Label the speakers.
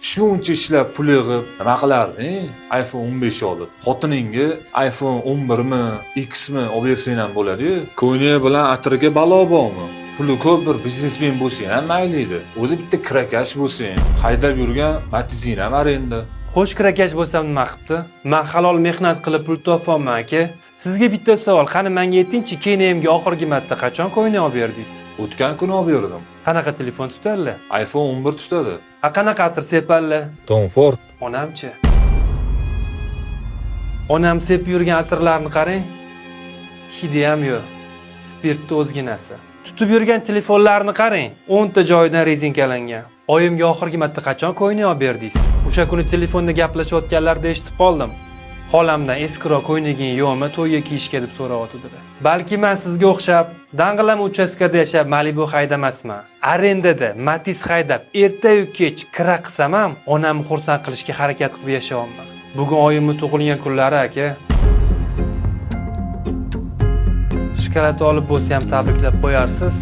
Speaker 1: Shuncha ishlab pul yig'ib, nima qilarding? iPhone 15 olib. Xotiningga iPhone 11 mi, X mi olib bersang ham bo'ladi-yu. Ko'yni bilan atirga balo bormi? Puli ko'p bir biznesmen bo'lsang ham mayli edi. O'zi bitta kirakash bo'lsang, haydab yurgan Matizing ham arenda.
Speaker 2: Xo'sh, kirakash bo'lsam nima qilibdi? Men halol mehnat qilib pul topyapman aka. Sizga bitta savol, qani menga aytingchi, kenayimga oxirgi marta qachon ko'yni olib berdingiz?
Speaker 1: O'tgan kuni olib berdim.
Speaker 2: Qanaqa telefon tutadi?
Speaker 1: iPhone 11 tutadi.
Speaker 2: Qanaqadir sepalli?
Speaker 1: Tom Ford.
Speaker 2: Onamchi. Onam sepib yurgan atirlarni qarang. Hidi ham yo'q. Spirtni o'zginasi. Tutib yurgan telefonlarni qarang. 10 ta joyidan rezinkalangan. Oyimga oxirgi marta qachon ko'yni olib berdingiz? O'sha kuni telefonda gaplashayotganlarda eshitib qoldim. Xolamdan eskiroq ko'ynaging yo'qmi, to'yga kiyishga deb so'rayotdilar. Balki men sizga o'xshab dang'ilama uchastkada yashab Malibu haydamasman. Arendada Matiz haydab erta-yu kech kira qilsam ham onamni xursand qilishga harakat qilib yashayapman. Bugun oyimni tug'ilgan kunlari aka. Shokolad olib bo'lsa ham tabriklab qo'yarsiz.